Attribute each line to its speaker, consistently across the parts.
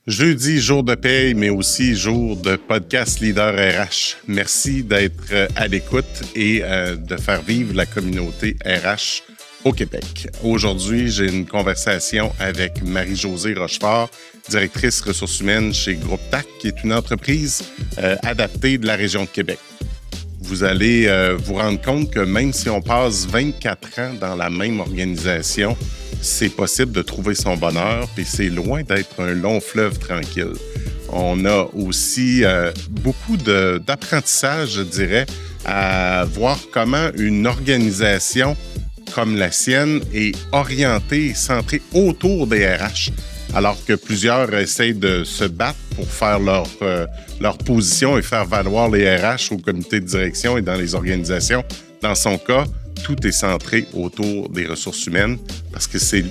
Speaker 1: Jeudi, jour de paye, mais aussi jour de podcast Leader RH. Merci d'être à l'écoute et de faire vivre la communauté RH au Québec. Aujourd'hui, j'ai une conversation avec Marie-Josée Rochefort, directrice ressources humaines chez Groupe TAC, qui est une entreprise adaptée de la région de Québec. Vous allez vous rendre compte que même si on passe 24 ans dans la même organisation, c'est possible de trouver son bonheur, puis c'est loin d'être un long fleuve tranquille. On a aussi beaucoup d'apprentissage, je dirais, à voir comment une organisation comme la sienne est orientée et centrée autour des RH, alors que plusieurs essayent de se battre pour faire leur position et faire valoir les RH au comité de direction et dans les organisations. Dans son cas, tout est centré autour des ressources humaines parce que c'est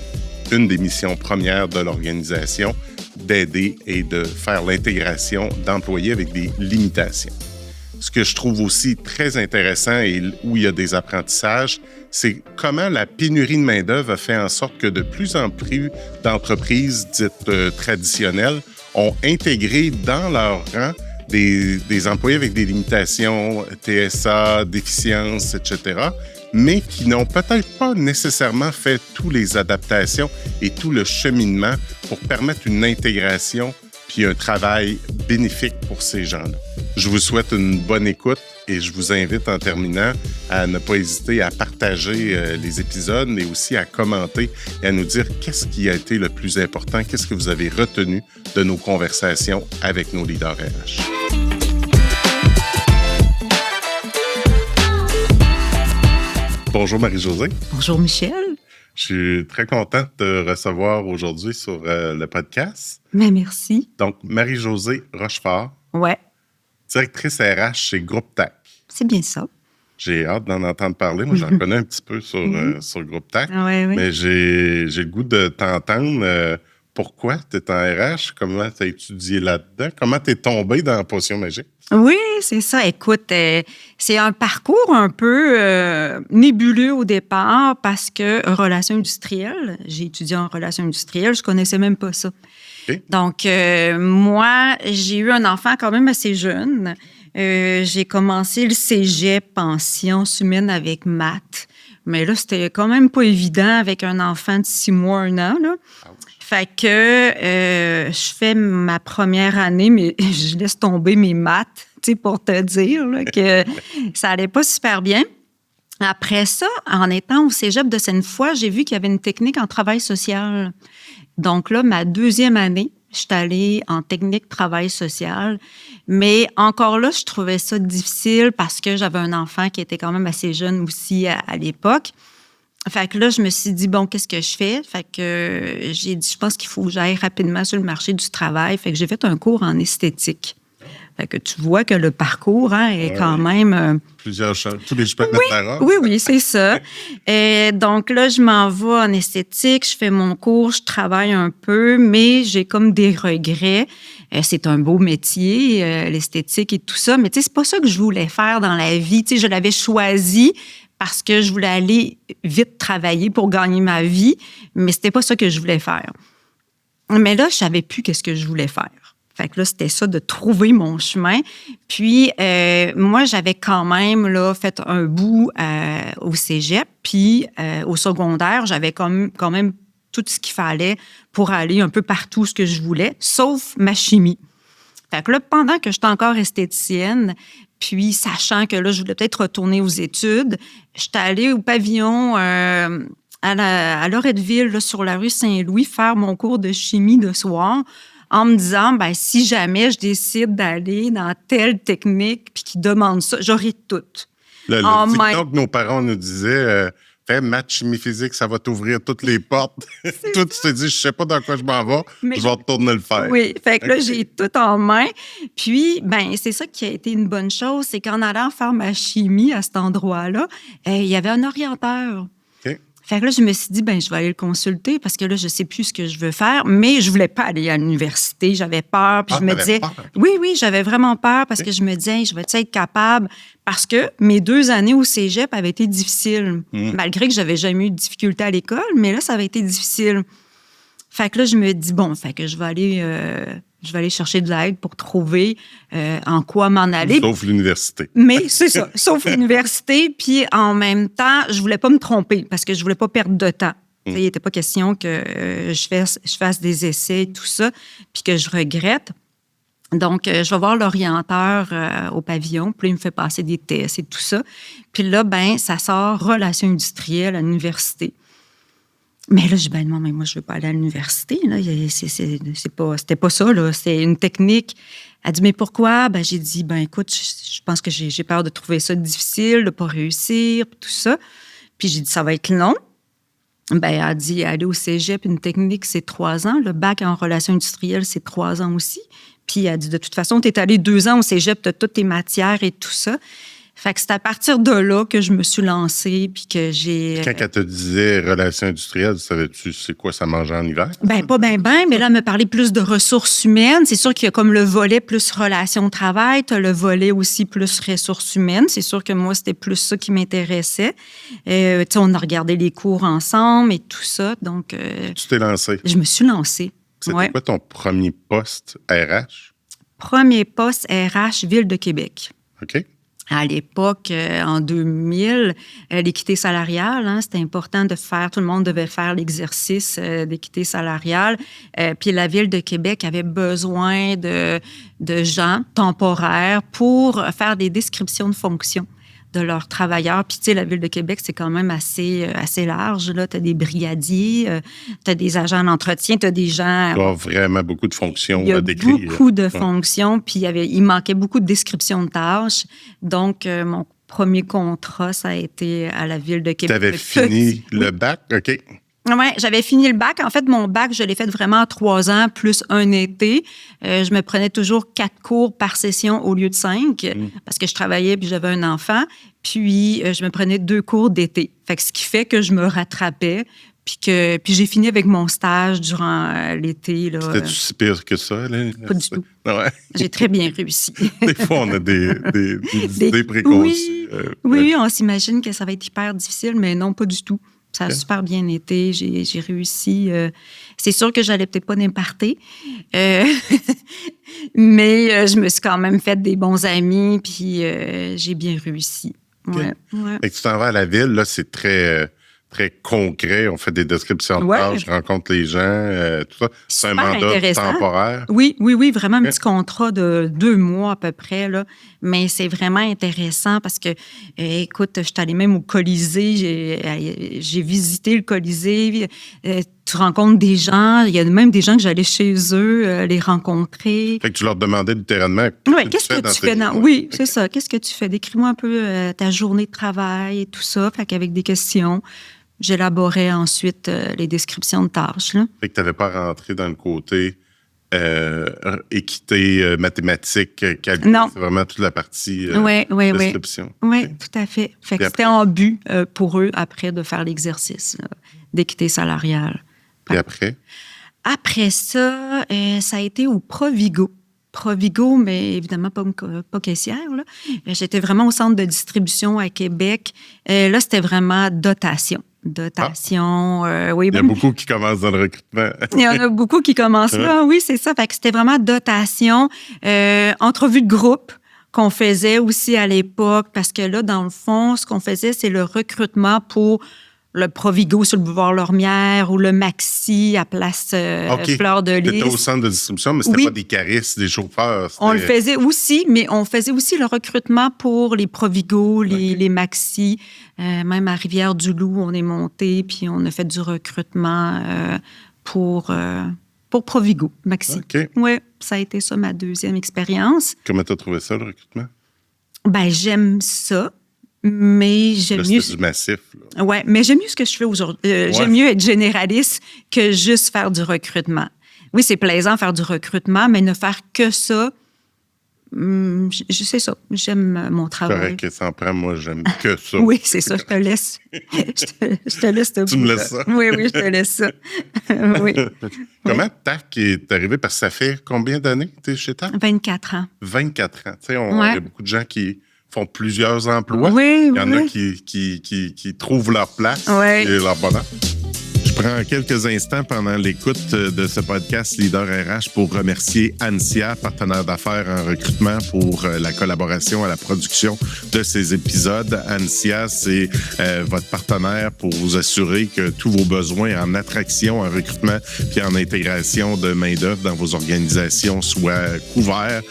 Speaker 1: une des missions premières de l'organisation d'aider et de faire l'intégration d'employés avec des limitations. Ce que je trouve aussi très intéressant et où il y a des apprentissages, c'est comment la pénurie de main-d'œuvre a fait en sorte que de plus en plus d'entreprises dites traditionnelles ont intégré dans leur rang des employés avec des limitations, TSA, déficiences, etc., mais qui n'ont peut-être pas nécessairement fait toutes les adaptations et tout le cheminement pour permettre une intégration puis un travail bénéfique pour ces gens-là. Je vous souhaite une bonne écoute et je vous invite en terminant à ne pas hésiter à partager les épisodes, mais aussi à commenter et à nous dire qu'est-ce qui a été le plus important, qu'est-ce que vous avez retenu de nos conversations avec nos leaders RH. Bonjour Marie-Josée.
Speaker 2: Bonjour Michel.
Speaker 1: Je suis très content de te recevoir aujourd'hui sur le podcast.
Speaker 2: Mais merci.
Speaker 1: Donc, Marie-Josée Rochefort.
Speaker 2: Ouais.
Speaker 1: Directrice RH chez Groupe TAC.
Speaker 2: C'est bien ça.
Speaker 1: J'ai hâte d'en entendre parler. Moi, j'en connais un petit peu sur Groupe TAC.
Speaker 2: Oui.
Speaker 1: Mais j'ai le goût de t'entendre. Pourquoi tu es en RH? Comment tu as étudié là-dedans? Comment tu es tombé dans la potion magique?
Speaker 2: Oui, c'est ça. Écoute, c'est un parcours un peu nébuleux au départ parce que relations industrielles, j'ai étudié en relations industrielles, je connaissais même pas ça. Okay. Donc, moi, j'ai eu un enfant quand même assez jeune. J'ai commencé le cégep en sciences humaines avec maths. Mais là, c'était quand même pas évident avec un enfant de 6 mois, 1 an, là. Fait que je fais ma première année, mais je laisse tomber mes maths, tu sais, pour te dire là, que ça allait pas super bien. Après ça, en étant au cégep de Sainte-Foy, j'ai vu qu'il y avait une technique en travail social. Donc là, ma 2e année, je suis allée en technique travail social. Mais encore là, je trouvais ça difficile parce que j'avais un enfant qui était quand même assez jeune aussi à l'époque. Fait que là, je me suis dit, bon, qu'est-ce que je fais? Fait que j'ai dit, je pense qu'il faut que j'aille rapidement sur le marché du travail. Fait que j'ai fait un cours en esthétique. Fait que tu vois que le parcours est quand même...
Speaker 1: Plusieurs choses. Tous les chemins de la robe.
Speaker 2: Oui, c'est ça. Et donc là, je m'en vais en esthétique, je fais mon cours, je travaille un peu, mais j'ai comme des regrets. C'est un beau métier, l'esthétique et tout ça, mais tu sais, c'est pas ça que je voulais faire dans la vie. Tu sais, je l'avais choisi parce que je voulais aller vite travailler pour gagner ma vie, mais c'était pas ça que je voulais faire. Mais là, je savais plus qu'est-ce que je voulais faire. Fait que là, c'était ça, de trouver mon chemin. Puis, moi, j'avais quand même là, fait un bout au cégep, puis au secondaire, j'avais quand même tout ce qu'il fallait pour aller un peu partout ce que je voulais, sauf ma chimie. Fait que là, pendant que j'étais encore esthéticienne, puis sachant que là, je voulais peut-être retourner aux études, j'étais allée au pavillon à Loretteville, là, sur la rue Saint-Louis, faire mon cours de chimie de soir, en me disant, ben si jamais je décide d'aller dans telle technique puis qu'ils demandent ça, j'aurai tout.
Speaker 1: Le dicton que nos parents nous disaient, fais maths, chimie physique, ça va t'ouvrir toutes les portes. Toi, tu te dis, je sais pas dans quoi je m'en vais, mais je vais retourner le faire.
Speaker 2: Oui, fait que là, j'ai tout en main. Puis, ben c'est ça qui a été une bonne chose, c'est qu'en allant faire ma chimie à cet endroit-là, il y avait un orienteur. Fait que là, je me suis dit, ben je vais aller le consulter parce que là, je sais plus ce que je veux faire, mais je voulais pas aller à l'université. J'avais peur. Puis je me disais, oui, j'avais vraiment peur parce que je me disais, je vais être capable? Parce que mes 2 années au cégep avaient été difficiles. Malgré que j'avais jamais eu de difficultés à l'école, mais là, ça avait été difficile. Fait que là, je me dis, bon, fait que je vais aller chercher de l'aide pour trouver en quoi m'en aller.
Speaker 1: Sauf l'université.
Speaker 2: Mais c'est ça, sauf l'université. Puis en même temps, je voulais pas me tromper parce que je voulais pas perdre de temps. Il n'était pas question que je fasse des essais et tout ça, puis que je regrette. Donc, je vais voir l'orienteur au pavillon, puis il me fait passer des tests et tout ça. Puis là, ça sort relations industrielles à l'université. Mais là, je dis, non, mais moi, je veux pas aller à l'université. Là. C'était pas ça, là. C'est une technique. Elle dit, mais pourquoi? J'ai dit, écoute, je pense que j'ai peur de trouver ça difficile, de pas réussir, tout ça. Puis j'ai dit, ça va être long. Elle a dit, aller au cégep, une technique, c'est 3 ans. Le bac en relations industrielles, c'est 3 ans aussi. Puis elle dit, de toute façon, tu es allé 2 ans au cégep, tu as toutes tes matières et tout ça. Fait que c'est à partir de là que je me suis lancée, puis que j'ai...
Speaker 1: Quand elle te disait relations industrielles, savais-tu c'est quoi ça mangeait en hiver?
Speaker 2: Pas bien, mais là, elle me parlait plus de ressources humaines. C'est sûr qu'il y a comme le volet plus relations travail, tu as le volet aussi plus ressources humaines. C'est sûr que moi, c'était plus ça qui m'intéressait. On a regardé les cours ensemble et tout ça, donc...
Speaker 1: Tu t'es lancée?
Speaker 2: Je me suis lancée.
Speaker 1: C'était quoi ton premier poste RH?
Speaker 2: Premier poste RH, Ville de Québec.
Speaker 1: OK.
Speaker 2: À l'époque, en 2000, l'équité salariale, c'était important de faire, tout le monde devait faire l'exercice d'équité salariale. Puis la Ville de Québec avait besoin de gens temporaires pour faire des descriptions de fonctions de leurs travailleurs. Puis, tu sais, la Ville de Québec, c'est quand même assez large. Là, tu as des brigadiers, tu as des agents d'entretien, tu as des gens...
Speaker 1: Il y a vraiment beaucoup de fonctions
Speaker 2: à
Speaker 1: décrire.
Speaker 2: Beaucoup de fonctions, puis il manquait beaucoup de descriptions de tâches. Donc, mon premier contrat, ça a été à la Ville de Québec.
Speaker 1: Tu avais fini le bac? OK.
Speaker 2: Oui, j'avais fini le bac. En fait, mon bac, je l'ai fait vraiment en 3 ans, plus un été. Je me prenais toujours 4 cours par session au lieu de 5, parce que je travaillais puis j'avais un enfant. Puis, je me prenais 2 cours d'été. Fait que ce qui fait que je me rattrapais, puis j'ai fini avec mon stage durant l'été.
Speaker 1: C'était-tu si pire que ça? Là?
Speaker 2: Pas du tout.
Speaker 1: Ouais.
Speaker 2: J'ai très bien réussi.
Speaker 1: Des fois, on a des idées préconçues.
Speaker 2: Oui, on s'imagine que ça va être hyper difficile, mais non, pas du tout. Ça a super bien été. J'ai réussi. C'est sûr que j'allais peut-être pas n'importer. Mais je me suis quand même fait des bons amis, puis j'ai bien réussi.
Speaker 1: Okay. Ouais. Et tu t'en vas à la ville, là, c'est très, très concret. On fait des descriptions de tâches, je rencontre les gens, tout ça. C'est un mandat temporaire.
Speaker 2: Oui, vraiment un petit contrat de 2 mois à peu près, là. Mais c'est vraiment intéressant parce que, écoute, je suis allée même au Colisée, j'ai visité le Colisée. Tu rencontres des gens, il y a même des gens que j'allais chez eux les rencontrer.
Speaker 1: Fait que tu leur demandais littéralement
Speaker 2: qu'est-ce que tu fais dans... Oui, c'est ça. Qu'est-ce que tu fais? Décris-moi un peu ta journée de travail et tout ça. Fait qu'avec des questions, j'élaborais ensuite les descriptions de tâches. Là.
Speaker 1: Fait que tu n'avais pas rentré dans le côté équité, mathématiques, calcul.
Speaker 2: Non.
Speaker 1: C'est vraiment toute la partie description.
Speaker 2: Oui, tout à fait. Fait que c'était en but pour eux après de faire l'exercice d'équité salariale.
Speaker 1: Et après?
Speaker 2: Après ça, ça a été au Provigo. Provigo, mais évidemment pas caissière. Là. J'étais vraiment au centre de distribution à Québec. Là, c'était vraiment dotation. Oui.
Speaker 1: Il y a beaucoup qui commencent dans le recrutement.
Speaker 2: Il y en a beaucoup qui commencent là. Oui, c'est ça. Fait que c'était vraiment dotation. Entrevue de groupe qu'on faisait aussi à l'époque, parce que là, dans le fond, ce qu'on faisait, c'est le recrutement pour le Provigo sur le boulevard Lormière ou le Maxi à Place Fleur de Lys.
Speaker 1: C'était au centre de distribution, mais c'était pas des caristes, des chauffeurs.
Speaker 2: On le faisait aussi, mais on faisait aussi le recrutement pour les Provigo, les Maxi. Même à Rivière-du-Loup, on est monté, puis on a fait du recrutement pour Provigo, Maxi.
Speaker 1: Okay.
Speaker 2: Oui, ça a été ça ma 2e expérience.
Speaker 1: Comment tu as trouvé ça, le recrutement?
Speaker 2: J'aime ça. Mais j'aime mieux.
Speaker 1: C'est du massif.
Speaker 2: Oui, mais j'aime mieux ce que je fais aujourd'hui. J'aime mieux être généraliste que juste faire du recrutement. Oui, c'est plaisant faire du recrutement, mais ne faire que ça, je sais ça. J'aime mon travail.
Speaker 1: Correct, que ça en prend. Moi, j'aime que ça.
Speaker 2: Oui, c'est ça. Je te laisse. je te laisse.
Speaker 1: Tu me laisses ça?
Speaker 2: Oui, je te laisse ça. Oui.
Speaker 1: Comment TAC est arrivé? Parce que ça fait combien d'années que tu es chez TAC?
Speaker 2: 24 ans.
Speaker 1: 24 ans. Tu sais, il y a beaucoup de gens qui font plusieurs emplois.
Speaker 2: Oui,
Speaker 1: il y en a qui trouvent leur place et leur bonheur. Je prends quelques instants pendant l'écoute de ce podcast Leader RH pour remercier Ansia, partenaire d'affaires en recrutement, pour la collaboration à la production de ces épisodes. Ansia, c'est votre partenaire pour vous assurer que tous vos besoins en attraction, en recrutement puis en intégration de main-d'œuvre dans vos organisations soient couverts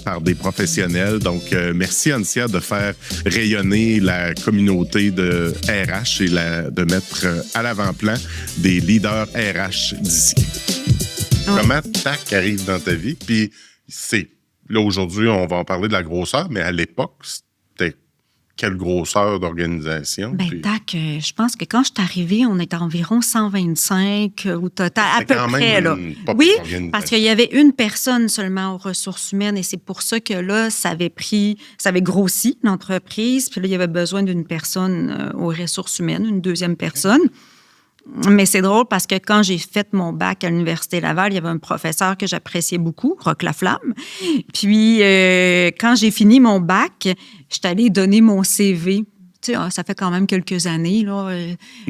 Speaker 1: par des professionnels. Donc, merci Ansia de faire rayonner la communauté de RH et de mettre à l'avant-plan des leaders RH d'ici. Ouais. Comment TAC arrive dans ta vie? Puis, là, aujourd'hui, on va en parler de la grosseur, mais à l'époque, c'était quelle grosseur d'organisation?
Speaker 2: Bien, TAC, je pense que quand je suis arrivée, on était environ 125 au total, à peu près. Là. Oui, parce qu'il y avait une personne seulement aux ressources humaines et c'est pour ça que là, ça avait grossi l'entreprise. Puis là, il y avait besoin d'une personne aux ressources humaines, une deuxième personne. Mais c'est drôle parce que quand j'ai fait mon bac à l'Université Laval, il y avait un professeur que j'appréciais beaucoup, Roch Laflamme. Puis, quand j'ai fini mon bac, je suis allée donner mon CV. Tu sais, ça fait quand même quelques années. Là.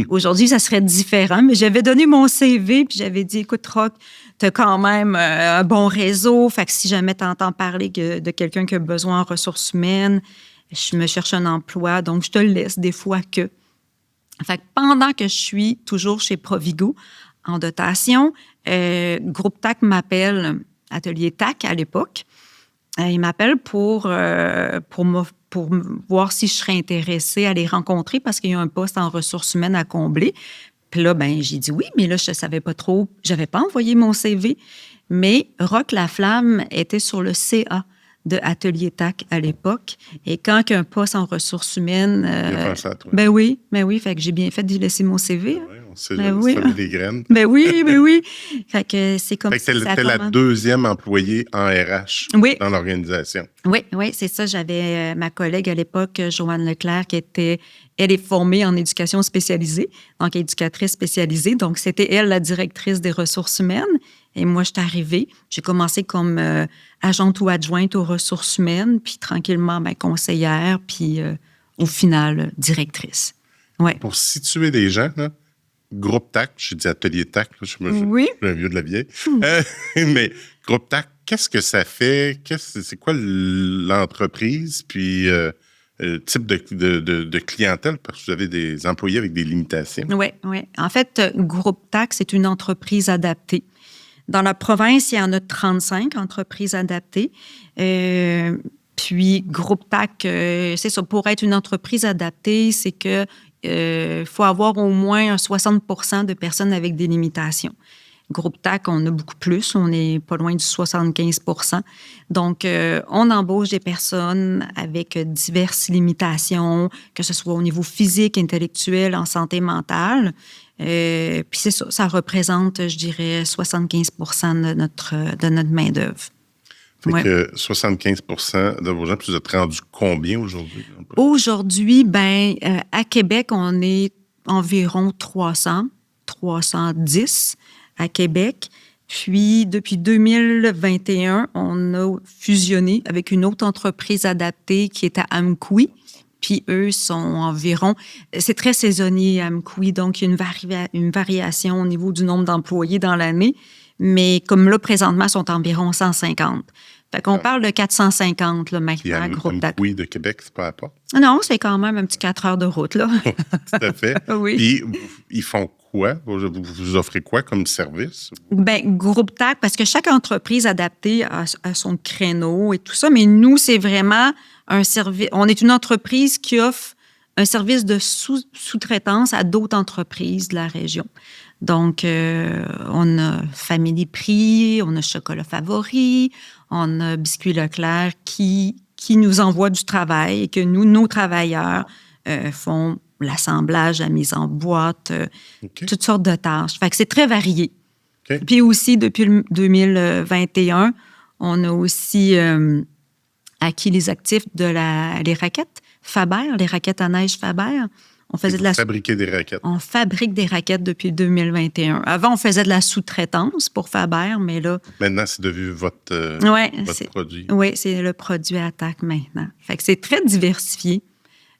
Speaker 2: Aujourd'hui, ça serait différent. Mais j'avais donné mon CV puis j'avais dit, écoute, Roch, tu as quand même un bon réseau. Fait que si jamais tu entends parler de quelqu'un qui a besoin en ressources humaines, je me cherche un emploi. Donc, je te le laisse des fois que... Fait que pendant que je suis toujours chez Provigo en dotation, Groupe TAC m'appelle, Atelier TAC à l'époque, il m'appelle pour voir si je serais intéressée à les rencontrer parce qu'il y a un poste en ressources humaines à combler. Puis là, j'ai dit oui, mais là, je ne savais pas trop. Je n'avais pas envoyé mon CV, mais Roch Laflamme était sur le CA de Atelier TAC à l'époque. Et quand il y a un poste en ressources humaines... Ben oui, fait que j'ai bien fait d'y laisser mon CV.
Speaker 1: Ouais, on s'est semé des graines.
Speaker 2: Ben oui. Fait que c'est comme ça.
Speaker 1: C'était la deuxième employée en RH dans l'organisation.
Speaker 2: Oui, c'est ça. J'avais ma collègue à l'époque, Joanne Leclerc, elle est formée en éducation spécialisée, donc éducatrice spécialisée. Donc, c'était elle, la directrice des ressources humaines. Et moi, je suis arrivée. J'ai commencé comme agente ou adjointe aux ressources humaines, puis tranquillement, conseillère, puis au final, directrice. Ouais.
Speaker 1: Pour situer des gens, là, Groupe TAC, j'ai dit Atelier TAC, là, je suis un vieux de la vieille. Mais Groupe TAC, qu'est-ce que ça fait? C'est quoi l'entreprise? Puis... type de clientèle, parce que vous avez des employés avec des limitations.
Speaker 2: Oui. En fait, Groupe TAC, c'est une entreprise adaptée. Dans la province, il y en a 35 entreprises adaptées. Puis, Groupe TAC, c'est ça, pour être une entreprise adaptée, c'est que faut avoir au moins 60 % de personnes avec des limitations. Groupe TAC, on a beaucoup plus. On est pas loin du 75 %. Donc, on embauche des personnes avec diverses limitations, que ce soit au niveau physique, intellectuel, en santé mentale. Puis c'est ça, ça représente, je dirais, 75 % de notre main-d'œuvre.
Speaker 1: Fait que 75 % de vos gens, puis vous êtes rendu combien aujourd'hui?
Speaker 2: Aujourd'hui, à Québec, on est environ 310 à Québec. Puis, depuis 2021, on a fusionné avec une autre entreprise adaptée qui est à Amkoui. Puis, eux sont environ... C'est très saisonnier, Amkoui, donc il y a une variation au niveau du nombre d'employés dans l'année. Mais comme là, présentement, ils sont environ 150. Fait qu'on parle de 450 là, maintenant à Groupe TAC.
Speaker 1: Amkoui de Québec, c'est pas à part?
Speaker 2: Non, c'est quand même un petit 4 heures de route, là.
Speaker 1: Tout à fait.
Speaker 2: Oui.
Speaker 1: Puis, ils font quoi? Vous offrez quoi comme service?
Speaker 2: Groupe TAC, parce que chaque entreprise adaptée a son créneau et tout ça, mais nous, c'est vraiment un service. On est une entreprise qui offre un service de sous-traitance à d'autres entreprises de la région. Donc, on a Family Prix, on a Chocolat Favori, on a Biscuits Leclerc qui nous envoie du travail et que nos travailleurs font l'assemblage, la mise en boîte, toutes sortes de tâches. Fait que c'est très varié. Okay. Puis aussi, depuis 2021, on a aussi acquis les actifs les raquettes Faber, les raquettes à neige Faber. On faisait
Speaker 1: fabriquer des raquettes.
Speaker 2: On fabrique des raquettes depuis 2021. Avant, on faisait de la sous-traitance pour Faber, mais là...
Speaker 1: Maintenant, c'est devenu votre produit.
Speaker 2: Oui, c'est le produit à TAC maintenant. Fait que c'est très diversifié.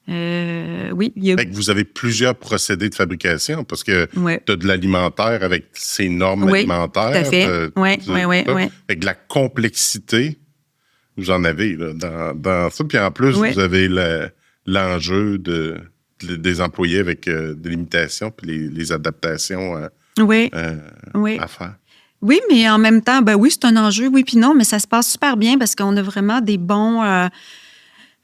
Speaker 2: Oui, il y a...
Speaker 1: Fait que vous avez plusieurs procédés de fabrication parce que
Speaker 2: Ouais.
Speaker 1: tu as de l'alimentaire avec ses normes
Speaker 2: Oui,
Speaker 1: alimentaires.
Speaker 2: tout à fait. Oui.
Speaker 1: Fait que la complexité, vous en avez là, dans ça. Puis en plus,
Speaker 2: Ouais.
Speaker 1: vous avez l'enjeu des employés avec des limitations puis les adaptations
Speaker 2: Oui.
Speaker 1: à faire.
Speaker 2: Oui, mais en même temps, ben oui, c'est un enjeu, oui, puis non, mais ça se passe super bien parce qu'on a vraiment des bons...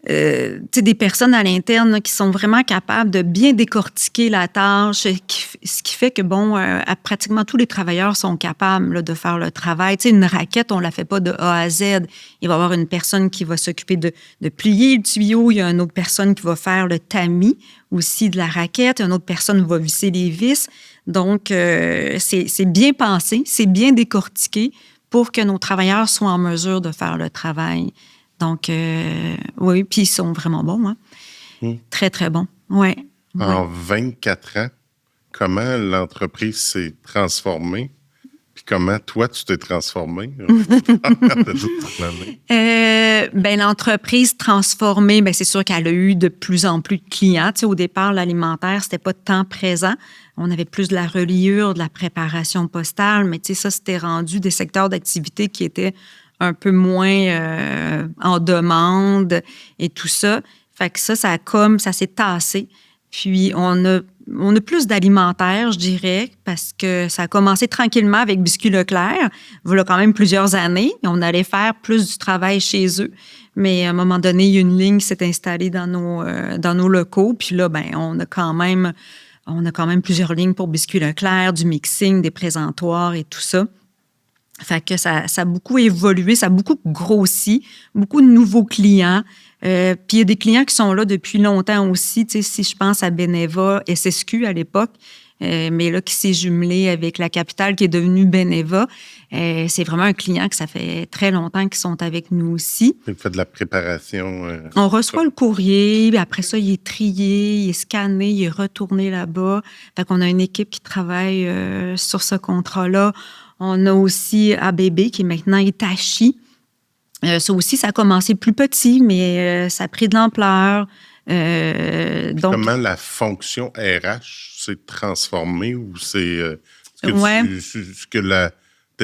Speaker 2: des personnes à l'interne là, qui sont vraiment capables de bien décortiquer la tâche, ce qui fait que, bon, pratiquement tous les travailleurs sont capables là, de faire le travail. Tu sais, une raquette, on la fait pas de A à Z. Il va y avoir une personne qui va s'occuper de plier le tuyau, il y a une autre personne qui va faire le tamis aussi de la raquette, une autre personne va visser les vis. Donc, c'est bien pensé, c'est bien décortiqué pour que nos travailleurs soient en mesure de faire le travail. Donc, oui, puis ils sont vraiment bons. Hein? Très, très bons. Ouais.
Speaker 1: En 24 ans, comment l'entreprise s'est transformée? Puis comment toi, tu t'es transformé?
Speaker 2: L'entreprise transformée, c'est sûr qu'elle a eu de plus en plus de clients. Tu sais, au départ, l'alimentaire, c'était pas tant présent. On avait plus de la reliure, de la préparation postale, mais tu sais, ça, c'était rendu des secteurs d'activité qui étaient un peu moins en demande et tout ça. Fait que ça s'est tassé. Puis, on a plus d'alimentaire, je dirais, parce que ça a commencé tranquillement avec Biscuits Leclerc. Il y a quand même plusieurs années. On allait faire plus du travail chez eux. Mais à un moment donné, il y a une ligne qui s'est installée dans nos locaux. Puis là, on a quand même plusieurs lignes pour Biscuits Leclerc, du mixing, des présentoirs et tout ça. Fait que ça a beaucoup évolué, ça a beaucoup grossi, beaucoup de nouveaux clients. Puis il y a des clients qui sont là depuis longtemps aussi. Tu sais, si je pense à Beneva, SSQ à l'époque, mais là qui s'est jumelé avec la capitale qui est devenue Beneva, c'est vraiment un client que ça fait très longtemps qu'ils sont avec nous aussi.
Speaker 1: Vous faites de la préparation.
Speaker 2: On reçoit le courrier, puis après ça, il est trié, il est scanné, il est retourné là-bas. Fait qu'on a une équipe qui travaille sur ce contrat-là. On a aussi ABB qui est maintenant Hitachi. Ça aussi, ça a commencé plus petit, mais ça a pris de l'ampleur.
Speaker 1: Donc, comment la fonction RH s'est transformée ou c'est tu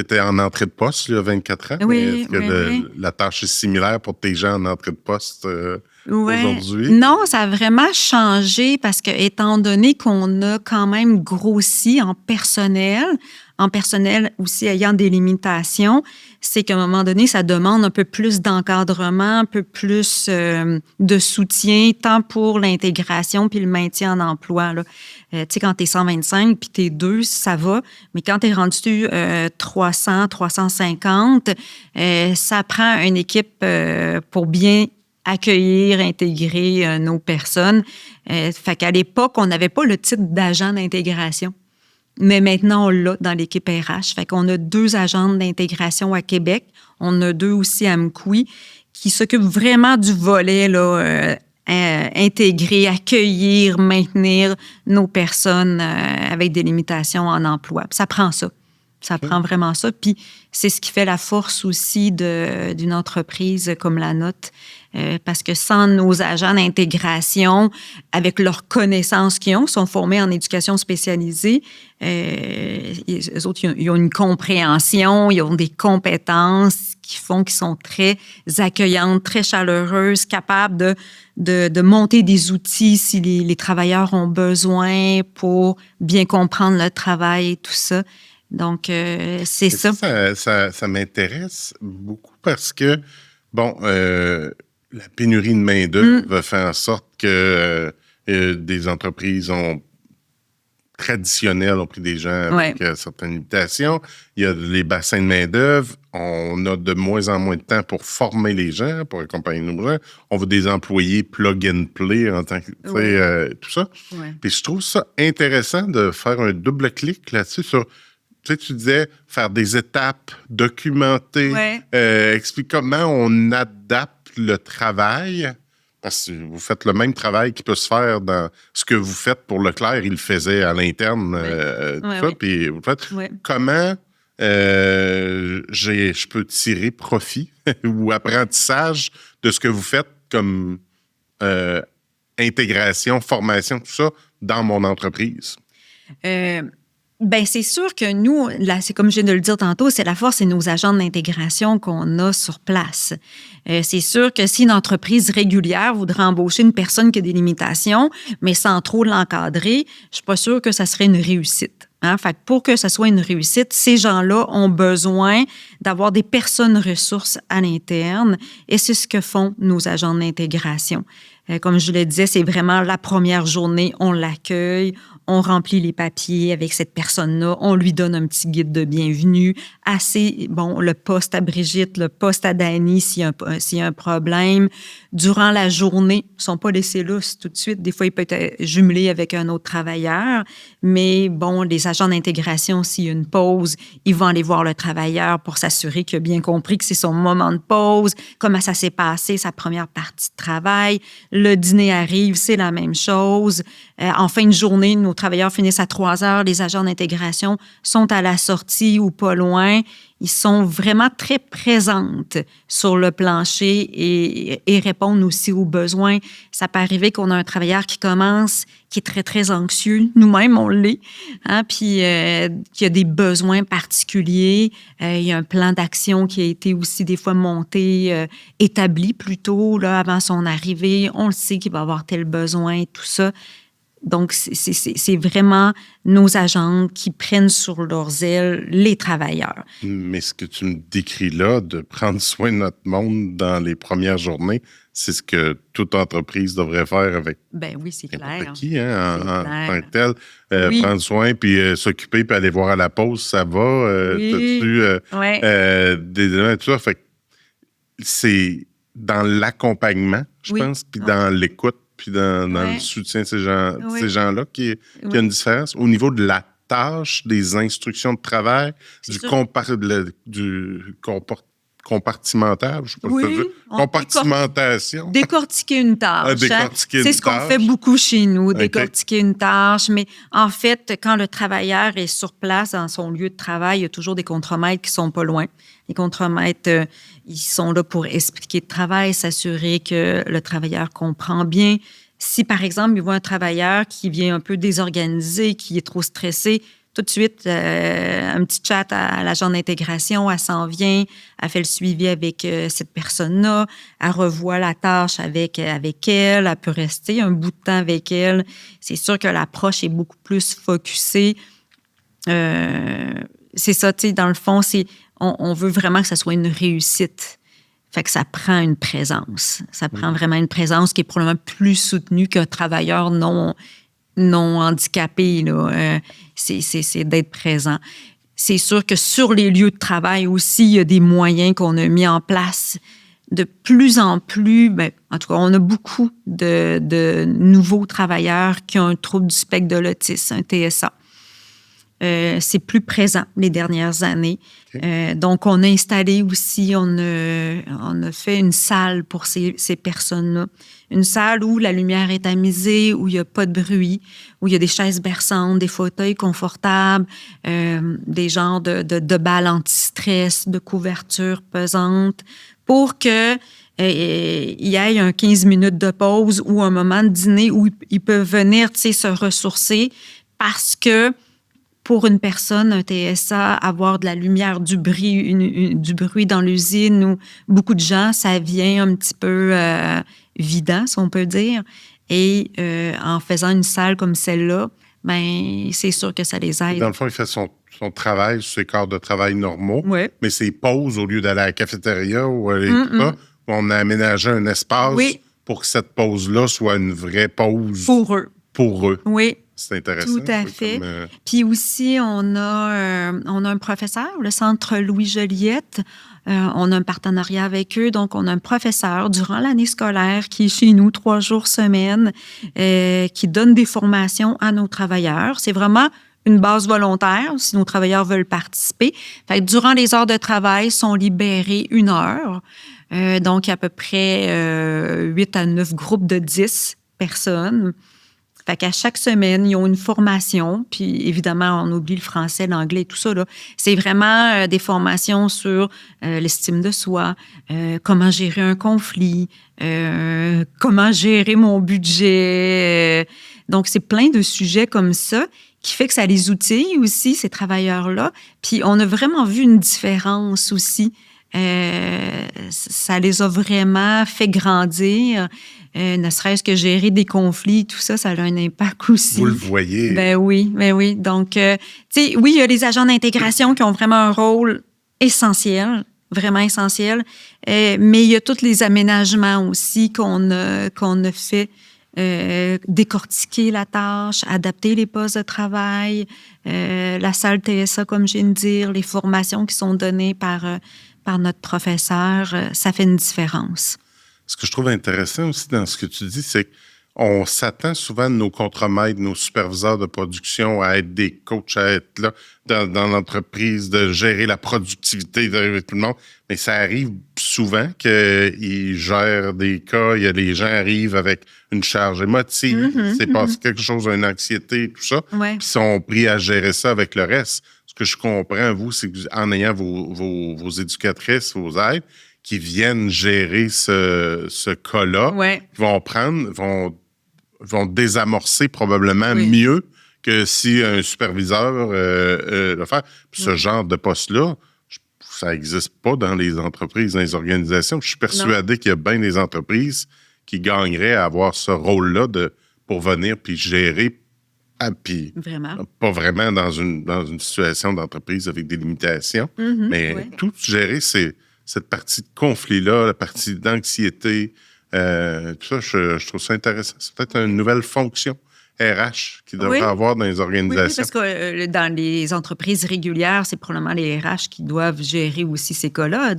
Speaker 1: étais en entrée de poste il y a 24 ans?
Speaker 2: Oui,
Speaker 1: est-ce que la tâche est similaire pour tes gens en entrée de poste aujourd'hui?
Speaker 2: Non, ça a vraiment changé parce que, étant donné qu'on a quand même grossi en personnel aussi ayant des limitations, c'est qu'à un moment donné, ça demande un peu plus d'encadrement, un peu plus de soutien, tant pour l'intégration puis le maintien en emploi. Tu sais, quand tu es 125 puis tu es 2, ça va. Mais quand tu es rendu 300, 350, ça prend une équipe pour bien accueillir, intégrer nos personnes. Fait qu'à l'époque, on n'avait pas le titre d'agent d'intégration. Mais maintenant, on l'a dans l'équipe RH. Fait qu'on a 2 agents d'intégration à Québec. On a 2 aussi à Mkoui qui s'occupent vraiment du volet là, intégrer, accueillir, maintenir nos personnes avec des limitations en emploi. Puis ça prend ça. Ça prend vraiment ça. Puis c'est ce qui fait la force aussi d'une entreprise comme la nôtre. Parce que sans nos agents d'intégration, avec leurs connaissances qu'ils ont, sont formés en éducation spécialisée, eux autres, ils ont une compréhension, ils ont des compétences qui font qu'ils sont très accueillantes, très chaleureuses, capables de monter des outils si les travailleurs ont besoin pour bien comprendre le travail et tout ça. Donc, c'est ça.
Speaker 1: Ça m'intéresse beaucoup parce que, bon, la pénurie de main-d'œuvre fait en sorte que des entreprises traditionnelles ont pris des gens avec certaines limitations. Il y a les bassins de main-d'œuvre. On a de moins en moins de temps pour former les gens, pour accompagner nos gens. On veut des employés plug and play en tant que, tout ça.
Speaker 2: Ouais.
Speaker 1: Puis je trouve ça intéressant de faire un double clic là-dessus sur... Tu sais, tu disais faire des étapes, documenter, expliquer comment on adapte le travail. Parce que vous faites le même travail qui peut se faire dans ce que vous faites pour Leclerc, il le faisait à l'interne, puis vous faites. Comment je peux tirer profit ou apprentissage de ce que vous faites comme intégration, formation, tout ça, dans mon entreprise?
Speaker 2: Ben c'est sûr que nous, là, c'est comme je viens de le dire tantôt, c'est la force et nos agents d'intégration qu'on a sur place. C'est sûr que si une entreprise régulière voudrait embaucher une personne qui a des limitations, mais sans trop l'encadrer, je suis pas sûre que ça serait une réussite. Hein? Fait que pour que ça soit une réussite, ces gens-là ont besoin d'avoir des personnes ressources à l'interne et c'est ce que font nos agents d'intégration. Comme je le disais, c'est vraiment la première journée, on l'accueille, on remplit les papiers avec cette personne-là, on lui donne un petit guide de bienvenue, le poste à Brigitte, le poste à Dany s'il y a un problème. Durant la journée, ils ne sont pas laissés là tout de suite. Des fois, il peut être jumelé avec un autre travailleur, mais les agents d'intégration, s'il y a une pause, ils vont aller voir le travailleur pour s'assurer qu'il a bien compris que c'est son moment de pause, comment ça s'est passé, sa première partie de travail. Le dîner arrive, c'est la même chose. En fin de journée, nos travailleurs finissent à 3 heures. Les agents d'intégration sont à la sortie ou pas loin. Ils sont vraiment très présentes sur le plancher et répondent aussi aux besoins. Ça peut arriver qu'on a un travailleur qui commence, qui est très, très anxieux. Nous-mêmes, on l'est. Hein? Puis, qui a des besoins particuliers. Il y a un plan d'action qui a été aussi des fois monté, établi plutôt là, avant son arrivée. On le sait qu'il va avoir tel besoin, tout ça. Donc, c'est vraiment nos agents qui prennent sur leurs ailes les travailleurs.
Speaker 1: Mais ce que tu me décris là, de prendre soin de notre monde dans les premières journées, c'est ce que toute entreprise devrait faire avec
Speaker 2: oui, c'est clair.
Speaker 1: Qui, en tant que tel.
Speaker 2: Oui.
Speaker 1: Prendre soin, puis s'occuper, puis aller voir à la pause, ça va.
Speaker 2: Oui.
Speaker 1: T'as-tu des éléments, tout ça? Fait que c'est dans l'accompagnement, je pense, puis dans l'écoute, puis dans le soutien de ces gens-là qui a une différence. Au niveau de la tâche, des instructions de travail, du compartimentage, je sais pas ce que je veux dire. Compartimentation.
Speaker 2: Décortiquer une tâche. C'est ce qu'on fait beaucoup chez nous, décortiquer une tâche. Mais en fait, quand le travailleur est sur place dans son lieu de travail, il y a toujours des contremaîtres qui sont pas loin. Les contremaîtres, ils sont là pour expliquer le travail, s'assurer que le travailleur comprend bien. Si, par exemple, il voit un travailleur qui vient un peu désorganisé, qui est trop stressé, tout de suite, un petit chat à l'agent d'intégration, elle s'en vient, elle fait le suivi avec cette personne-là, elle revoit la tâche avec elle, elle peut rester un bout de temps avec elle. C'est sûr que l'approche est beaucoup plus focusée. C'est ça, tu sais, dans le fond, on veut vraiment que ça soit une réussite. Fait que ça prend une présence. Ça prend vraiment une présence qui est probablement plus soutenue qu'un travailleur non handicapé. Là. C'est d'être présent. C'est sûr que sur les lieux de travail aussi, il y a des moyens qu'on a mis en place. De plus en plus, en tout cas, on a beaucoup de nouveaux travailleurs qui ont un trouble du spectre de l'autisme, un TSA. C'est plus présent les dernières années. Okay. Donc, on a installé aussi, on a fait une salle pour ces personnes-là. Une salle où la lumière est tamisée, où il n'y a pas de bruit, où il y a des chaises berçantes, des fauteuils confortables, des genres de balles anti-stress, de couvertures pesantes, pour que il y ait un 15 minutes de pause ou un moment de dîner où ils peuvent venir se ressourcer parce que pour une personne, un TSA, avoir de la lumière, du bruit dans l'usine ou beaucoup de gens, ça vient un petit peu vidant, si on peut dire. Et en faisant une salle comme celle-là, c'est sûr que ça les aide.
Speaker 1: Dans le fond, il fait son travail, ses quarts de travail normaux, mais ses pauses, au lieu d'aller à la cafétéria ou aller tout ça, on a aménagé un espace pour que cette pause-là soit une vraie pause.
Speaker 2: Pour eux. Oui.
Speaker 1: C'est intéressant.
Speaker 2: Tout à fait. Puis aussi, on a un professeur, le Centre Louis Joliette. On a un partenariat avec eux. Donc, on a un professeur durant l'année scolaire qui est chez nous 3 jours semaine, qui donne des formations à nos travailleurs. C'est vraiment une base volontaire si nos travailleurs veulent participer. Fait que durant les heures de travail, ils sont libérés 1 heure. Donc, il y a à peu près 8 à 9 groupes de 10 personnes. Fait qu'à chaque semaine, ils ont une formation. Puis évidemment, on oublie le français, l'anglais et tout ça, là. C'est vraiment des formations sur l'estime de soi, comment gérer un conflit, comment gérer mon budget. Donc, c'est plein de sujets comme ça qui fait que ça les outille aussi, ces travailleurs-là. Puis on a vraiment vu une différence aussi. Ça les a vraiment fait grandir. Ne serait-ce que gérer des conflits, tout ça, ça a un impact aussi.
Speaker 1: Vous le voyez.
Speaker 2: Ben oui. Donc, tu sais, oui, il y a les agents d'intégration qui ont vraiment un rôle essentiel, vraiment essentiel, mais il y a tous les aménagements aussi qu'on a fait. Décortiquer la tâche, adapter les postes de travail, la salle TSA, comme je viens de dire, les formations qui sont données par notre professeur, ça fait une différence.
Speaker 1: Ce que je trouve intéressant aussi dans ce que tu dis, c'est qu'on s'attend souvent de nos contremaîtres, nos superviseurs de production à être des coachs, à être là dans l'entreprise, de gérer la productivité de tout le monde. Mais ça arrive souvent qu'ils gèrent des cas, les gens arrivent avec une charge émotive, c'est passé quelque chose, une anxiété, tout ça, puis ils sont pris à gérer ça avec le reste. Ce que je comprends, vous, c'est qu'en ayant vos éducatrices, vos aides, qui viennent gérer ce cas-là, vont désamorcer probablement mieux que si un superviseur le fait. Puis ce genre de poste-là, ça n'existe pas dans les entreprises, dans les organisations. Je suis persuadé qu'il y a bien des entreprises qui gagneraient à avoir ce rôle-là pour venir puis gérer. Puis pas vraiment dans une situation d'entreprise avec des limitations, mais tout gérer, c'est cette partie de conflit-là, la partie d'anxiété, tout ça, je trouve ça intéressant. C'est peut-être une nouvelle fonction RH qu'il devrait avoir dans les organisations.
Speaker 2: Oui, parce que dans les entreprises régulières, c'est probablement les RH qui doivent gérer aussi ces cas-là,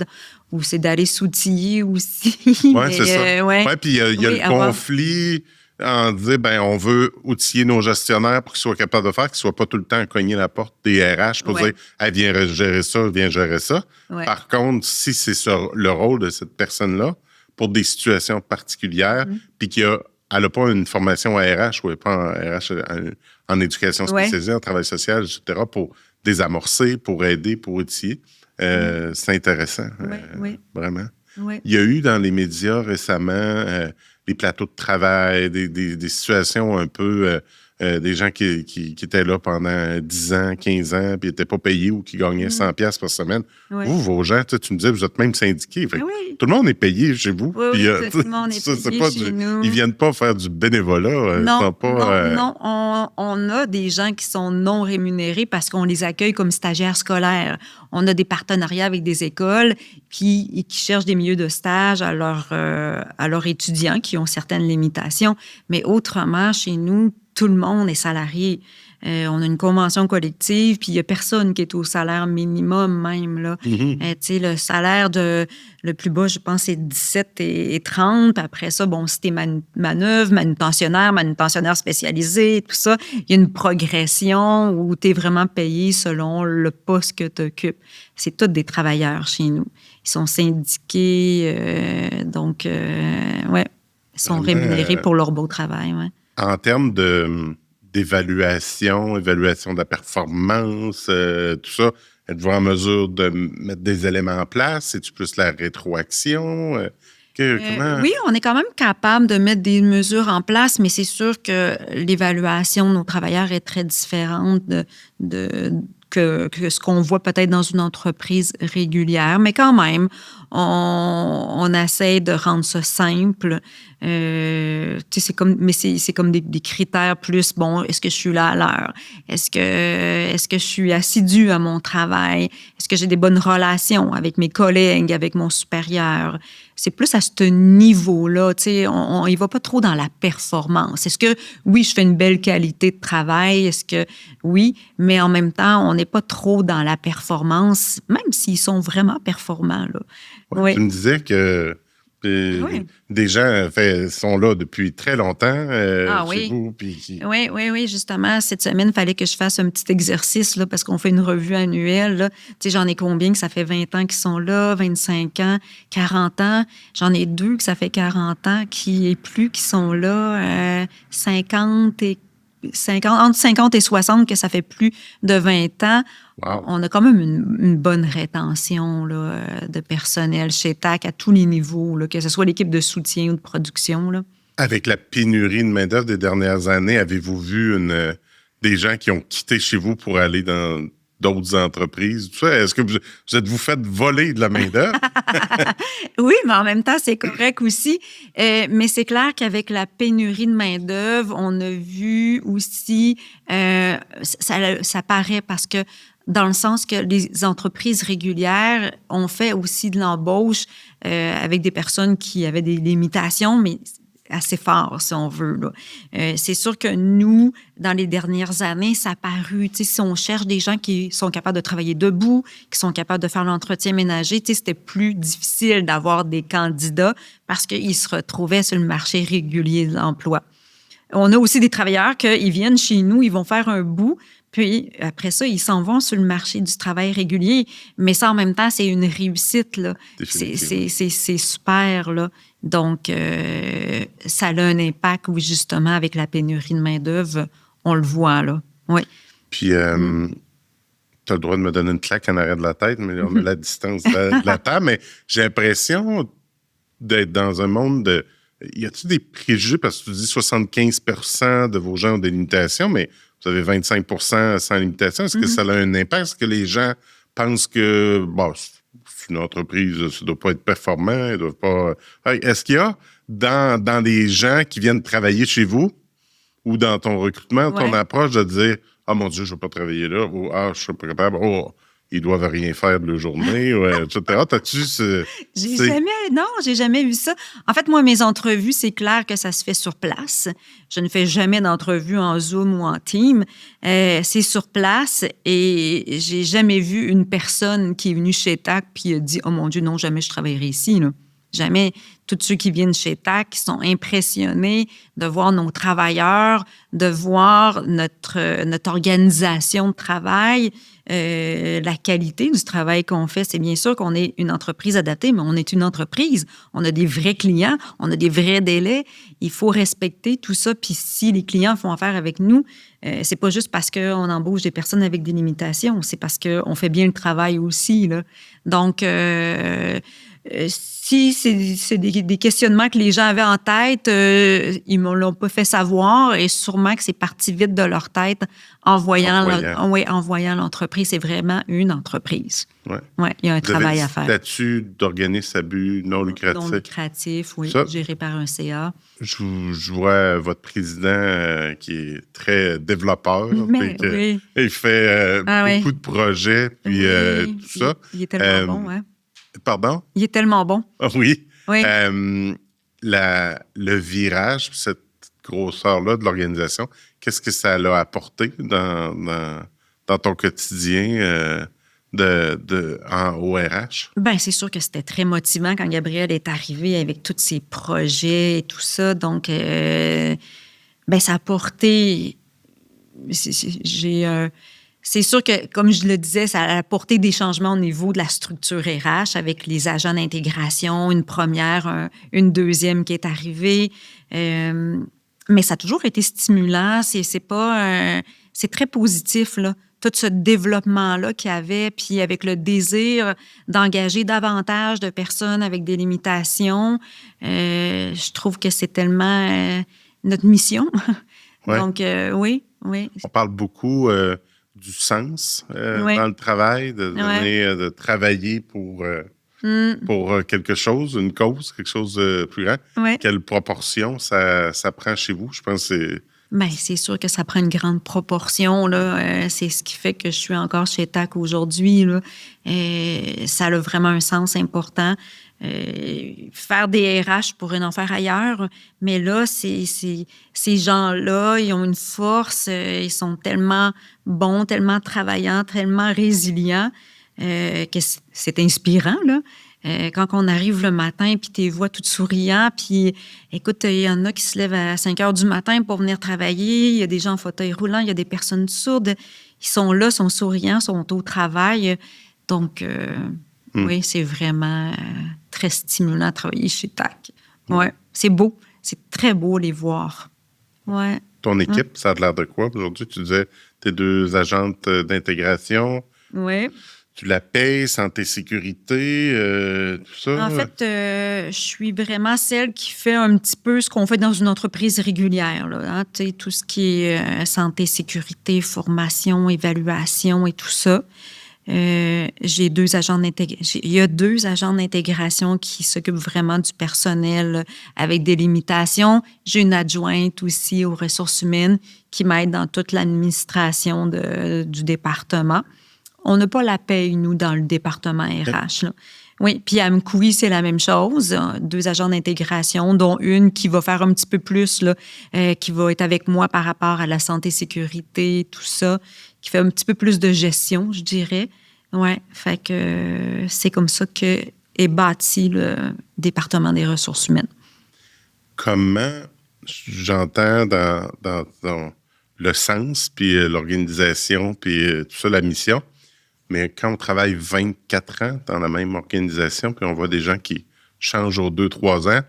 Speaker 2: ou c'est d'aller s'outiller aussi.
Speaker 1: Oui, c'est ça. Oui, puis il y a le conflit en disant, on veut outiller nos gestionnaires pour qu'ils soient capables de faire, qu'ils ne soient pas tout le temps à cogner la porte des RH pour dire, viens gérer ça, viens gérer ça. Ouais. Par contre, si c'est le rôle de cette personne-là, pour des situations particulières, puis qu'elle n'a pas une formation à RH ou elle n'est pas en RH en éducation spécialisée, en travail social, etc., pour désamorcer, pour aider, pour outiller, c'est intéressant, vraiment. Oui. Il y a eu dans les médias récemment des plateaux de travail, des situations un peu... des gens qui étaient là pendant 10 ans, 15 ans, puis n'étaient pas payés ou qui gagnaient 100$ par semaine. Oui. Vous, vos gens, tu me disais, vous êtes même syndiqués. Tout le monde est payé chez vous.
Speaker 2: Oui, puis, tout le monde est payé chez nous.
Speaker 1: Ils ne viennent pas faire du bénévolat.
Speaker 2: Non, on a des gens qui sont non rémunérés parce qu'on les accueille comme stagiaires scolaires. On a des partenariats avec des écoles qui cherchent des milieux de stage à leurs étudiants qui ont certaines limitations. Mais autrement, chez nous, tout le monde est salarié. On a une convention collective, puis il n'y a personne qui est au salaire minimum même. Là. Le salaire le plus bas, je pense, c'est 17 et 30. Après ça, si t'es manœuvre, manutentionnaire spécialisé, tout ça, il y a une progression où tu es vraiment payé selon le poste que tu occupes. C'est tous des travailleurs chez nous. Ils sont syndiqués, ils sont rémunérés pour leur beau travail. Ouais.
Speaker 1: En termes d'évaluation de la performance, tout ça, êtes-vous en mesure de mettre des éléments en place? C'est-tu plus la rétroaction?
Speaker 2: Oui, on est quand même capable de mettre des mesures en place, mais c'est sûr que l'évaluation de nos travailleurs est très différente que ce qu'on voit peut-être dans une entreprise régulière. Mais quand même, on essaie de rendre ça simple. C'est comme des critères plus, est-ce que je suis là à l'heure? Est-ce que je suis assidue à mon travail? Est-ce que j'ai des bonnes relations avec mes collègues, avec mon supérieur? C'est plus à ce niveau-là. On y va pas trop dans la performance. Est-ce que, oui, je fais une belle qualité de travail? Est-ce que, oui, mais en même temps, on n'est pas trop dans la performance, même s'ils sont vraiment performants. Là.
Speaker 1: Tu me disais que
Speaker 2: Oui.
Speaker 1: Des gens sont là depuis très longtemps chez
Speaker 2: Oui.
Speaker 1: vous.
Speaker 2: Oui, justement, cette semaine, il fallait que je fasse un petit exercice là, parce qu'on fait une revue annuelle. Là. Tu sais, j'en ai combien que ça fait 20 ans qu'ils sont là, 25 ans, 40 ans. J'en ai 2 que ça fait 40 ans qui sont là, 50 et 50, entre 50 et 60 que ça fait plus de 20 ans.
Speaker 1: Wow.
Speaker 2: On a quand même une bonne rétention là, de personnel chez TAC à tous les niveaux, là, que ce soit l'équipe de soutien ou de production. Là.
Speaker 1: Avec la pénurie de main-d'œuvre des dernières années, avez-vous vu des gens qui ont quitté chez vous pour aller dans d'autres entreprises? Tout ça? Est-ce que vous êtes-vous fait voler de la main-d'œuvre?
Speaker 2: Oui, mais en même temps, c'est correct aussi. Mais c'est clair qu'avec la pénurie de main-d'œuvre, on a vu aussi, ça paraît parce que dans le sens que les entreprises régulières ont fait aussi de l'embauche avec des personnes qui avaient des limitations, mais assez fort, si on veut. Là. C'est sûr que nous, dans les dernières années, ça a paru, si on cherche des gens qui sont capables de travailler debout, qui sont capables de faire l'entretien ménager, c'était plus difficile d'avoir des candidats parce qu'ils se retrouvaient sur le marché régulier de l'emploi. On a aussi des travailleurs qui viennent chez nous, ils vont faire un bout, puis après ça, ils s'en vont sur le marché du travail régulier. Mais ça, en même temps, c'est une réussite. Là. C'est super. Là. Donc, ça a un impact, oui, justement, avec la pénurie de main-d'œuvre. On le voit, là. Oui.
Speaker 1: Puis, tu as le droit de me donner une claque en arrière de la tête, mais on a la distance de la table. Mais j'ai l'impression d'être dans un monde de... Y a-t-il des préjugés? Parce que tu dis 75% de vos gens ont des limitations, mais vous avez 25% sans limitation. Est-ce que ça a un impact? Est-ce que les gens pensent que c'est une entreprise, ça ne doit pas être performant, ils doivent pas... Est-ce qu'il y a dans les gens qui viennent travailler chez vous ou dans ton recrutement, ton approche de dire « Ah, mon Dieu, je ne vais pas travailler là » ou « Ah, je ne suis pas capable. Oh, ils doivent rien faire de la journée, etc. » T'as-tu
Speaker 2: J'ai jamais vu ça. En fait, moi, mes entrevues, c'est clair que ça se fait sur place. Je ne fais jamais d'entrevue en Zoom ou en Team. C'est sur place et j'ai jamais vu une personne qui est venue chez TAC puis a dit « Oh mon Dieu, non, jamais je travaillerai ici. » Jamais. Tous ceux qui viennent chez TAC sont impressionnés de voir nos travailleurs, de voir notre organisation de travail, la qualité du travail qu'on fait. C'est bien sûr qu'on est une entreprise adaptée, mais on est une entreprise. On a des vrais clients, on a des vrais délais. Il faut respecter tout ça. Puis si les clients font affaire avec nous, c'est pas juste parce qu'on embauche des personnes avec des limitations, c'est parce qu'on fait bien le travail aussi. Là. Donc, si c'est des questionnements que les gens avaient en tête, ils me l'ont pas fait savoir et sûrement que c'est parti vite de leur tête en voyant l'entreprise. C'est vraiment une entreprise.
Speaker 1: Oui,
Speaker 2: il y a un travail à faire.
Speaker 1: Statut d'organisme à but non lucratif.
Speaker 2: Non lucratif, oui, géré par un CA.
Speaker 1: Je vois votre président qui est très développeur. Il fait beaucoup de projets, puis tout ça.
Speaker 2: Il est tellement bon, hein?
Speaker 1: Pardon?
Speaker 2: Il est tellement bon.
Speaker 1: Oui.
Speaker 2: Oui.
Speaker 1: Le virage, cette grosseur-là de l'organisation, qu'est-ce que ça l'a apporté dans ton quotidien au RH?
Speaker 2: Bien, c'est sûr que c'était très motivant quand Gabriel est arrivé avec tous ses projets et tout ça. Donc, ça a apporté... C'est sûr que, comme je le disais, ça a apporté des changements au niveau de la structure RH avec les agents d'intégration, une première, une deuxième qui est arrivée. Mais ça a toujours été stimulant. C'est très positif, là. Tout ce développement-là qu'il y avait, puis avec le désir d'engager davantage de personnes avec des limitations, je trouve que c'est tellement notre mission.
Speaker 1: Ouais.
Speaker 2: Donc, oui.
Speaker 1: On parle beaucoup du sens dans le travail, de travailler pour quelque chose, une cause, quelque chose de plus grand.
Speaker 2: Ouais.
Speaker 1: Quelle proportion ça prend chez vous? Je pense que c'est...
Speaker 2: Bien, c'est sûr que ça prend une grande proportion. Là. C'est ce qui fait que je suis encore chez TAC aujourd'hui. Là. Ça a vraiment un sens important. Faire des RH pourrait en faire ailleurs, mais là, ces gens-là, ils ont une force, ils sont tellement bons, tellement travaillants, tellement résilients que c'est inspirant, là. Quand on arrive le matin, puis tu les vois tout souriants, puis écoute, il y en a qui se lèvent à 5 heures du matin pour venir travailler. Il y a des gens en fauteuil roulant, il y a des personnes sourdes. Ils sont là, sont souriants, sont au travail. Donc, oui, c'est vraiment très stimulant de travailler chez TAC. Ouais, c'est beau. C'est très beau les voir. Ouais.
Speaker 1: Ton équipe, ça a l'air de quoi aujourd'hui? Tu disais tes 2 agentes d'intégration.
Speaker 2: Oui.
Speaker 1: Tu la payes, santé, sécurité, tout ça?
Speaker 2: En fait, je suis vraiment celle qui fait un petit peu ce qu'on fait dans une entreprise régulière. Là, hein, tout ce qui est santé, sécurité, formation, évaluation et tout ça. J'ai 2 agents d'intégration. Il y a 2 agents d'intégration qui s'occupent vraiment du personnel avec des limitations. J'ai une adjointe aussi aux ressources humaines qui m'aide dans toute l'administration du département. On n'a pas la paye, nous, dans le département RH. Là. Oui, puis à Mkoui, c'est la même chose. 2 agents d'intégration, dont une qui va faire un petit peu plus, là, qui va être avec moi par rapport à la santé, sécurité, tout ça, qui fait un petit peu plus de gestion, je dirais. Oui, fait que c'est comme ça qu'est bâti le département des ressources humaines.
Speaker 1: Comment, j'entends dans le sens, puis l'organisation, puis tout ça, la mission, mais quand on travaille 24 ans dans la même organisation, puis on voit des gens qui changent aux 2-3 ans,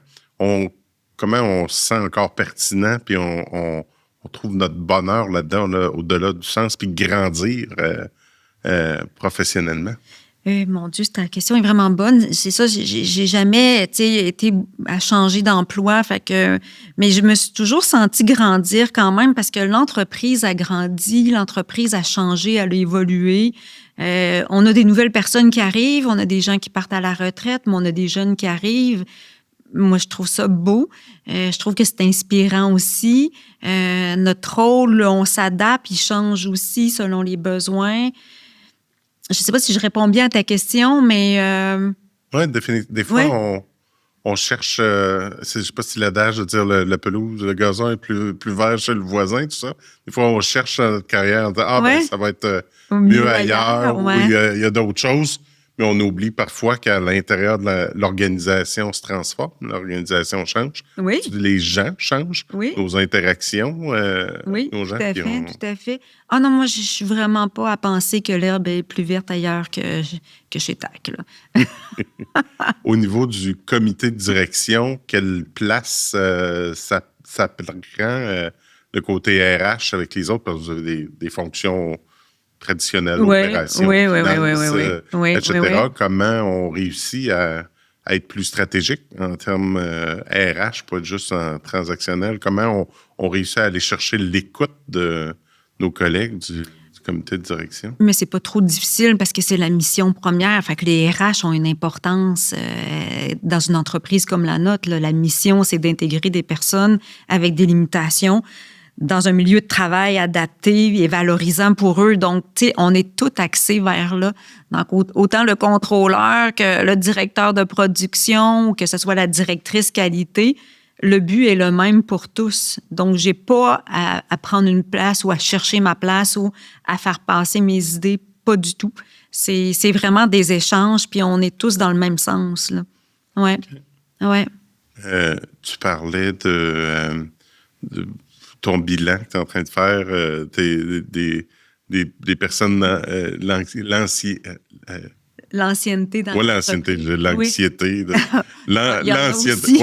Speaker 1: comment on se sent encore pertinent, puis on trouve notre bonheur là-dedans, là, au-delà du sens, puis grandir professionnellement?
Speaker 2: Mon Dieu, ta question est vraiment bonne. C'est ça, j'ai jamais été à changer d'emploi. Mais je me suis toujours sentie grandir quand même parce que l'entreprise a grandi, l'entreprise a changé, elle a évolué. On a des nouvelles personnes qui arrivent, on a des gens qui partent à la retraite, mais on a des jeunes qui arrivent. Moi, je trouve ça beau. Je trouve que c'est inspirant aussi. Notre rôle, on s'adapte, il change aussi selon les besoins. Je ne sais pas si je réponds bien à ta question, mais...
Speaker 1: Oui, des fois, on cherche... je ne sais pas si l'adage de dire la pelouse, le gazon est plus vert chez le voisin, tout ça. Des fois, on cherche notre carrière en disant « ben, ça va être mieux ailleurs ou il y a d'autres choses. » Mais on oublie parfois qu'à l'intérieur de l'organisation se transforme, l'organisation change.
Speaker 2: Oui.
Speaker 1: Les gens changent, nos interactions.
Speaker 2: Nos gens tout à fait. Ah non, moi, je ne suis vraiment pas à penser que l'herbe est plus verte ailleurs que chez TAC. Là.
Speaker 1: Au niveau du comité de direction, quelle place ça prend le côté RH avec les autres? Parce que vous avez des fonctions traditionnelles, opérations, finances, etc. Comment on réussit à être plus stratégique en termes RH, pas juste en transactionnel? Comment on réussit à aller chercher l'écoute de nos collègues du comité de direction?
Speaker 2: Mais c'est pas trop difficile parce que c'est la mission première. Fait que les RH ont une importance dans une entreprise comme la nôtre. Là. La mission, c'est d'intégrer des personnes avec des limitations dans un milieu de travail adapté et valorisant pour eux. Donc, tu sais, on est tout axé vers là. Donc, autant le contrôleur que le directeur de production ou que ce soit la directrice qualité, le but est le même pour tous. Donc, j'ai pas à prendre une place ou à chercher ma place ou à faire passer mes idées. Pas du tout. C'est vraiment des échanges, puis on est tous dans le même sens, là. Ouais. Okay. Ouais.
Speaker 1: Tu parlais de ton bilan que tu es en train de faire, des personnes,
Speaker 2: l'ancienneté dans
Speaker 1: l'ancienneté, l'anxiété. L'anxiété.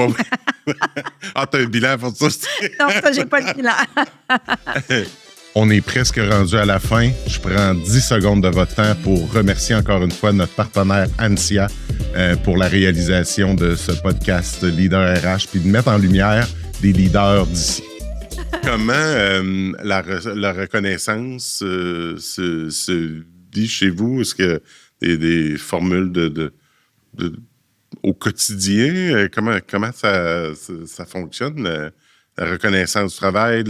Speaker 1: Ah, tu as un bilan pour ça?
Speaker 2: Non, ça, j'ai pas le bilan.
Speaker 1: On est presque rendu à la fin. Je prends 10 secondes de votre temps pour remercier encore une fois notre partenaire ANSIA pour la réalisation de ce podcast Leader RH, puis de mettre en lumière des leaders d'ici. Comment la reconnaissance se dit chez vous? Est-ce que des formules au quotidien? Comment ça fonctionne? La reconnaissance du travail,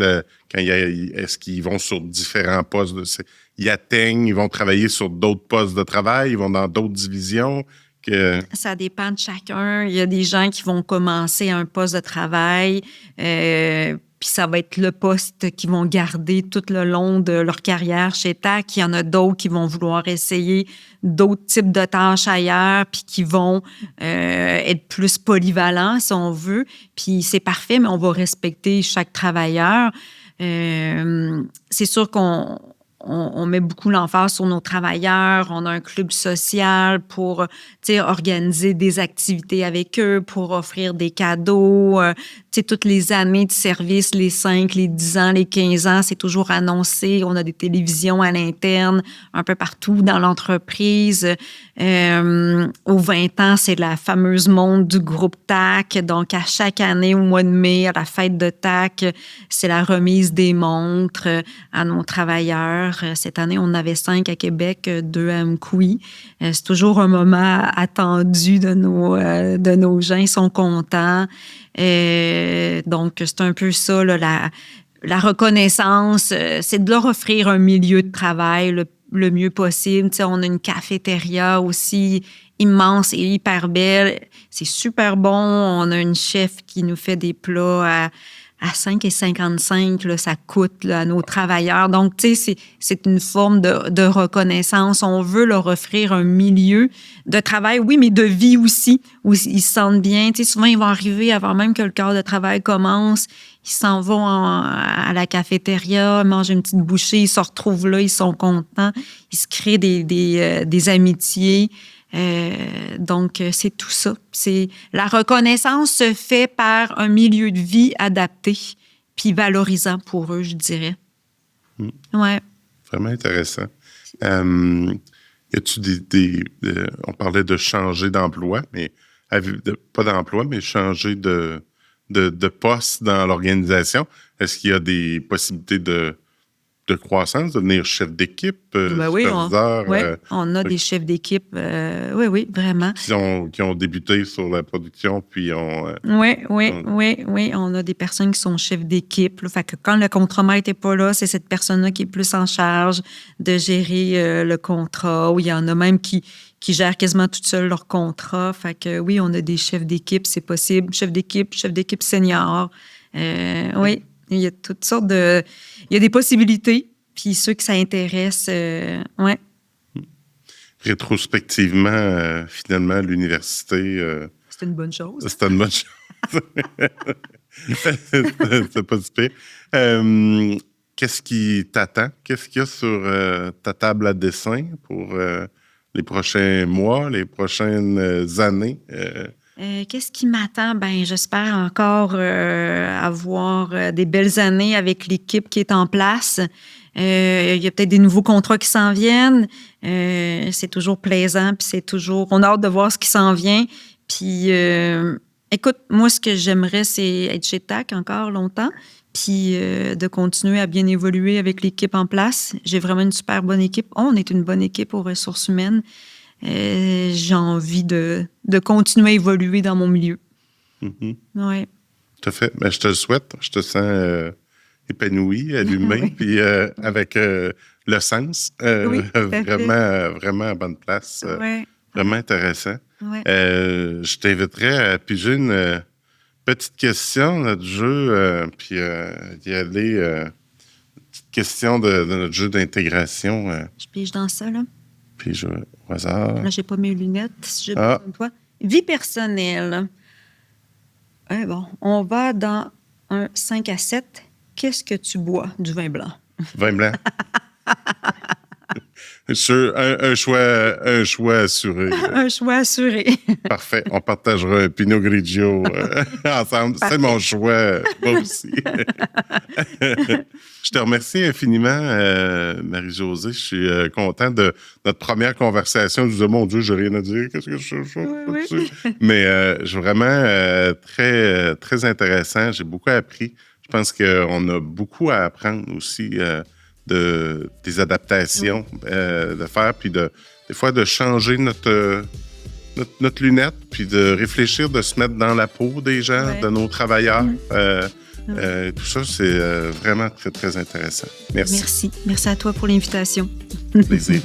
Speaker 1: est-ce qu'ils vont sur différents postes? Ils vont travailler sur d'autres postes de travail? Ils vont dans d'autres divisions?
Speaker 2: Ça dépend de chacun. Il y a des gens qui vont commencer un poste de travail puis ça va être le poste qu'ils vont garder tout le long de leur carrière chez TAC. Il y en a d'autres qui vont vouloir essayer d'autres types de tâches ailleurs, puis qui vont être plus polyvalents, si on veut. Puis c'est parfait, mais on va respecter chaque travailleur. C'est sûr qu'on met beaucoup l'emphase sur nos travailleurs. On a un club social pour organiser des activités avec eux, pour offrir des cadeaux. Toutes les années de service, les 5, les 10 ans, les 15 ans, c'est toujours annoncé. On a des télévisions à l'interne, un peu partout dans l'entreprise. Aux 20 ans, c'est la fameuse montre du groupe TAC. Donc, à chaque année, au mois de mai, à la fête de TAC, c'est la remise des montres à nos travailleurs. Cette année, on en avait 5 à Québec, 2 à Mkoui. C'est toujours un moment attendu de nos gens. Ils sont contents. Donc, c'est un peu ça, là, la reconnaissance. C'est de leur offrir un milieu de travail le mieux possible. On a une cafétéria aussi immense et hyper belle. C'est super bon. On a une chef qui nous fait des plats à 5,55 $, ça coûte là, à nos travailleurs. Donc, c'est une forme de reconnaissance. On veut leur offrir un milieu de travail, oui, mais de vie aussi, où ils se sentent bien. Souvent, ils vont arriver avant même que le quart de travail commence. Ils s'en vont à la cafétéria, mangent une petite bouchée, ils se retrouvent là, ils sont contents. Ils se créent des amitiés. Donc, c'est tout ça. La reconnaissance se fait par un milieu de vie adapté puis valorisant pour eux, je dirais. Ouais.
Speaker 1: Vraiment intéressant. Y a-tu on parlait de changer d'emploi, mais pas d'emploi, mais changer de poste dans l'organisation. Est-ce qu'il y a des possibilités de croissance, de devenir chef d'équipe, superviseur?
Speaker 2: Oui, on a des chefs d'équipe, oui, vraiment.
Speaker 1: Qui ont débuté sur la production, puis ont...
Speaker 2: Oui, on a des personnes qui sont chefs d'équipe. Là, fait que quand le contremaître n'est pas là, c'est cette personne-là qui est plus en charge de gérer le contrat, ou il y en a même qui gèrent quasiment toute seule leur contrat. Fait que oui, on a des chefs d'équipe, c'est possible. Chef d'équipe senior. Oui. Il y a toutes sortes Il y a des possibilités, puis ceux que ça intéresse, ouais.
Speaker 1: Rétrospectivement, finalement, l'université...
Speaker 2: c'est une bonne chose.
Speaker 1: C'est une bonne chose. C'est pas si pire. Qu'est-ce qui t'attend? Qu'est-ce qu'il y a sur ta table à dessin pour les prochains mois, les prochaines années?
Speaker 2: Qu'est-ce qui m'attend? Ben, j'espère encore avoir des belles années avec l'équipe qui est en place. Il y a peut-être des nouveaux contrats qui s'en viennent. C'est toujours plaisant, puis on a hâte de voir ce qui s'en vient. Puis, écoute, moi, ce que j'aimerais, c'est être chez TAC encore longtemps, puis de continuer à bien évoluer avec l'équipe en place. J'ai vraiment une super bonne équipe. On est une bonne équipe aux ressources humaines. J'ai envie de continuer à évoluer dans mon milieu.
Speaker 1: Mm-hmm.
Speaker 2: Oui.
Speaker 1: Tout à fait. Ben, je te le souhaite. Je te sens épanoui, allumé,
Speaker 2: oui.
Speaker 1: Puis avec le sens.
Speaker 2: Oui,
Speaker 1: vraiment à bonne place.
Speaker 2: Oui.
Speaker 1: Vraiment intéressant.
Speaker 2: Oui.
Speaker 1: Je t'inviterais à piger une petite question, notre jeu, puis d'y aller. Petite question de notre jeu d'intégration.
Speaker 2: Je pige dans ça, là.
Speaker 1: Pige au hasard.
Speaker 2: Là, j'ai pas mes lunettes. Si j'ai besoin de toi. Vie personnelle. Bon, on va dans un 5 à 7. Qu'est-ce que tu bois? Du vin blanc.
Speaker 1: Vin blanc. Un choix assuré.
Speaker 2: Un choix assuré.
Speaker 1: Parfait. On partagera un Pinot Grigio ensemble.
Speaker 2: Parfait.
Speaker 1: C'est mon choix, moi aussi. Je te remercie infiniment, Marie-Josée. Je suis content de notre première conversation. Je disais, mon Dieu, j'ai rien à dire. Qu'est-ce que je fais?
Speaker 2: Oui.
Speaker 1: Mais vraiment très, très intéressant. J'ai beaucoup appris. Je pense qu'on a beaucoup à apprendre aussi des adaptations de faire, puis des fois de changer notre lunette, puis de réfléchir, de se mettre dans la peau des gens, de nos travailleurs. Tout ça, c'est vraiment très, très intéressant. Merci.
Speaker 2: Merci à toi pour l'invitation.
Speaker 1: Plaisir.